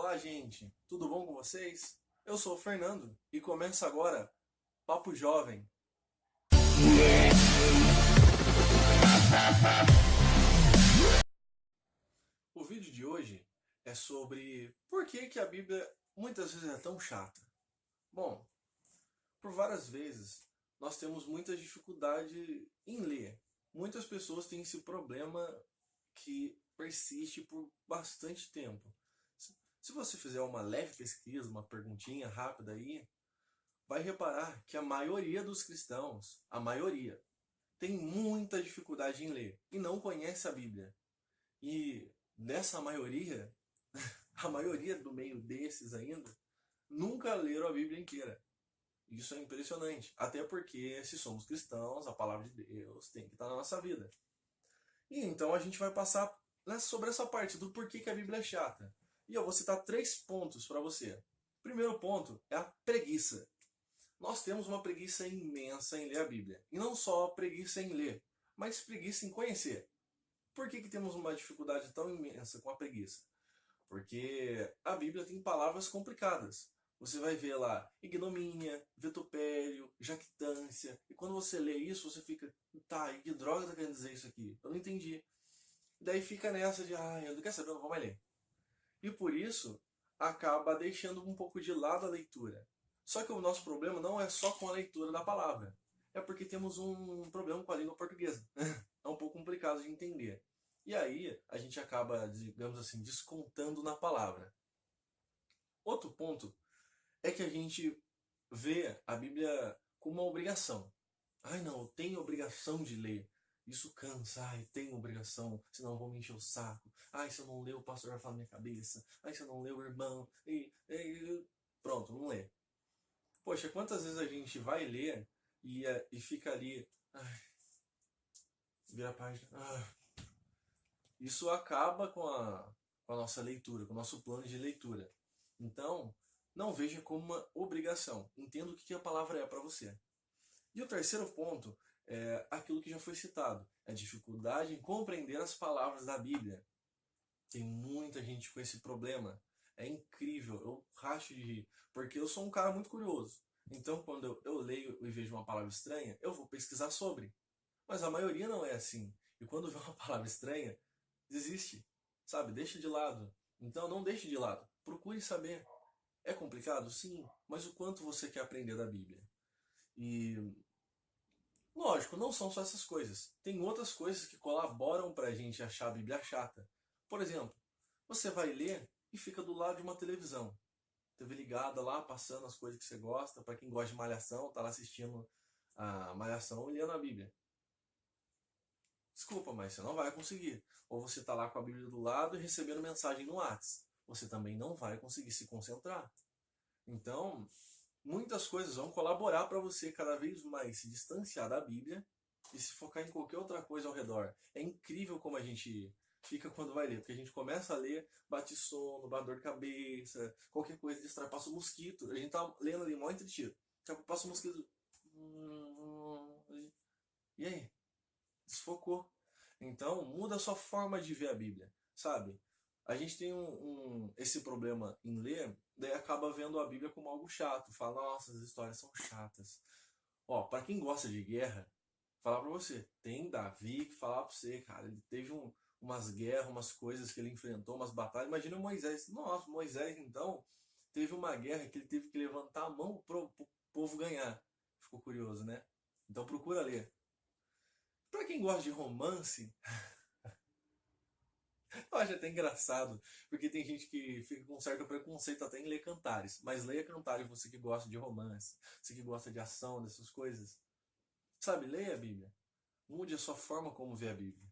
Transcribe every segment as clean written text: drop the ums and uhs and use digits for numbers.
Olá, gente! Tudo bom com vocês? Eu sou o Fernando e começa agora Papo Jovem. O vídeo de hoje é sobre por que a Bíblia muitas vezes é tão chata. Bom, por várias vezes nós temos muita dificuldade em ler. Muitas pessoas têm esse problema que persiste por bastante tempo. Se você fizer uma leve pesquisa, uma perguntinha rápida aí, vai reparar que a maioria dos cristãos, a maioria, tem muita dificuldade em ler e não conhece a Bíblia. E dessa maioria, a maioria do meio desses ainda, nunca leram a Bíblia inteira. Isso é impressionante. Até porque, se somos cristãos, a palavra de Deus tem que estar na nossa vida. E então a gente vai passar sobre essa parte do porquê que a Bíblia é chata. E eu vou citar 3 pontos para você. Primeiro ponto é a preguiça. Nós temos uma preguiça imensa em ler a Bíblia. E não só preguiça em ler, mas preguiça em conhecer. Por que temos uma dificuldade tão imensa com a preguiça? Porque a Bíblia tem palavras complicadas. Você vai ver lá ignomínia, vitupério, jactância. E quando você lê isso, você fica, tá, e que droga tá querendo dizer isso aqui? Eu não entendi. Daí fica nessa de, eu não quero saber, eu não vou mais ler. E por isso, acaba deixando um pouco de lado a leitura. Só que o nosso problema não é só com a leitura da palavra. É porque temos um problema com a língua portuguesa. É um pouco complicado de entender. E aí, a gente acaba, digamos assim, descontando na palavra. Outro ponto é que a gente vê a Bíblia como uma obrigação. Não, eu tenho obrigação de ler. Isso cansa, tenho obrigação, senão eu vou me encher o saco. Se eu não ler, o pastor vai falar na minha cabeça. Se eu não ler, o irmão. Pronto, não lê. Poxa, quantas vezes a gente vai ler e fica ali, vira a página. Isso acaba com a nossa leitura, com o nosso plano de leitura. Então, não veja como uma obrigação. Entenda o que a palavra é para você. E o terceiro ponto é aquilo que já foi citado. A dificuldade em compreender as palavras da Bíblia. Tem muita gente com esse problema. É incrível, eu racho de rir. Porque eu sou um cara muito curioso. Então, quando eu leio e vejo uma palavra estranha, eu vou pesquisar sobre. Mas a maioria não é assim. E quando vê uma palavra estranha, desiste. Sabe? Deixa de lado. Então, não deixe de lado. Procure saber. É complicado? Sim. Mas o quanto você quer aprender da Bíblia? E lógico, não são só essas coisas. Tem outras coisas que colaboram para a gente achar a Bíblia chata. Por exemplo, você vai ler e fica do lado de uma televisão. TV ligada lá, passando as coisas que você gosta. Para quem gosta de malhação, tá lá assistindo a malhação e lendo a Bíblia. Desculpa, mas você não vai conseguir. Ou você tá lá com a Bíblia do lado e recebendo mensagem no WhatsApp. Você também não vai conseguir se concentrar. Então, muitas coisas vão colaborar para você cada vez mais se distanciar da Bíblia e se focar em qualquer outra coisa ao redor. É incrível como a gente fica quando vai ler, porque a gente começa a ler, bate sono, bate dor de cabeça, qualquer coisa distrai, passa o mosquito. A gente tá lendo ali mó entretido. Passa o mosquito. E aí? Desfocou. Então, muda a sua forma de ver a Bíblia, sabe? A gente tem esse problema em ler, daí acaba vendo a Bíblia como algo chato. Fala, nossa, as histórias são chatas. Para quem gosta de guerra, falar pra você, tem Davi que falar pra você, cara, ele teve umas guerras, umas coisas que ele enfrentou, umas batalhas. Imagina Moisés. Nossa, Moisés, então, teve uma guerra que ele teve que levantar a mão pro povo ganhar. Ficou curioso, né? Então procura ler. Pra quem gosta de romance, eu acho até engraçado, porque tem gente que fica com um certo preconceito até em ler Cantares. Mas leia Cantares, você que gosta de romance, você que gosta de ação, dessas coisas. Sabe, leia a Bíblia. Mude a sua forma como vê a Bíblia.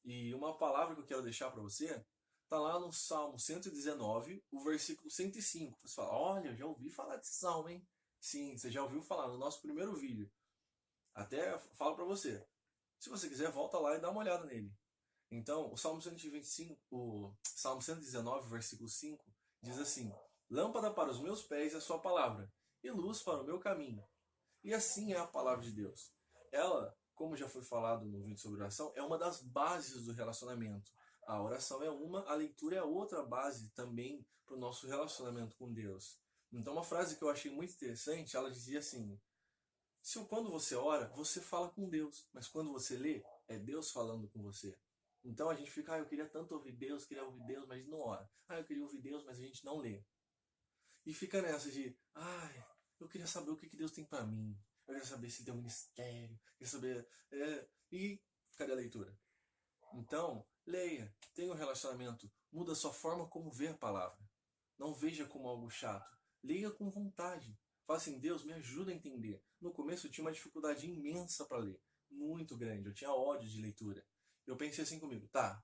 E uma palavra que eu quero deixar para você, tá lá no Salmo 119, o versículo 105. Você fala, olha, eu já ouvi falar desse salmo, hein? Sim, você já ouviu falar no nosso primeiro vídeo. Até falo para você. Se você quiser, volta lá e dá uma olhada nele. Então, o Salmo 125, o Salmo 119, versículo 5, diz assim: Lâmpada para os meus pés é a sua palavra, e luz para o meu caminho. E assim é a palavra de Deus. Ela, como já foi falado no vídeo sobre oração, é uma das bases do relacionamento. A oração é uma, a leitura é a outra base também para o nosso relacionamento com Deus. Então, uma frase que eu achei muito interessante, ela dizia assim: quando você ora, você fala com Deus, mas quando você lê, é Deus falando com você. Então a gente fica, eu queria tanto ouvir Deus, queria ouvir Deus, mas não ora. Eu queria ouvir Deus, mas a gente não lê. E fica nessa de, eu queria saber o que Deus tem para mim. Eu queria saber se tem um ministério. Eu queria saber. E cadê a leitura? Então, leia, tenha um relacionamento, muda a sua forma como ver a palavra. Não veja como algo chato. Leia com vontade. Fala assim, Deus, me ajuda a entender. No começo eu tinha uma dificuldade imensa para ler. Muito grande. Eu tinha ódio de leitura. Eu pensei assim comigo, tá,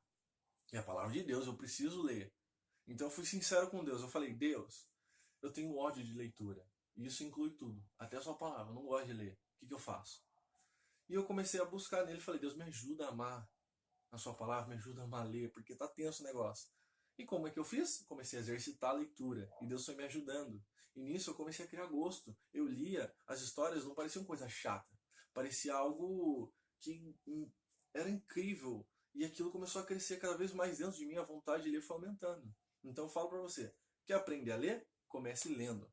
é a palavra de Deus, eu preciso ler. Então eu fui sincero com Deus. Eu falei, Deus, eu tenho ódio de leitura. E isso inclui tudo. Até a sua palavra. Eu não gosto de ler. O que eu faço? E eu comecei a buscar nele. Falei, Deus, me ajuda a amar a sua palavra, me ajuda a amar a ler, porque tá tenso o negócio. E como é que eu fiz? Comecei a exercitar a leitura. E Deus foi me ajudando. E nisso eu comecei a criar gosto. Eu lia, as histórias não pareciam coisa chata. Parecia algo que era incrível. E aquilo começou a crescer cada vez mais dentro de mim, a vontade de ler foi aumentando. Então eu falo para você, quer aprender a ler? Comece lendo.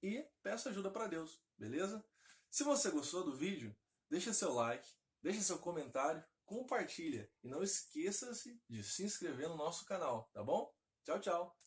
E peça ajuda para Deus, beleza? Se você gostou do vídeo, deixa seu like, deixa seu comentário, compartilha. E não esqueça-se de se inscrever no nosso canal, tá bom? Tchau, tchau!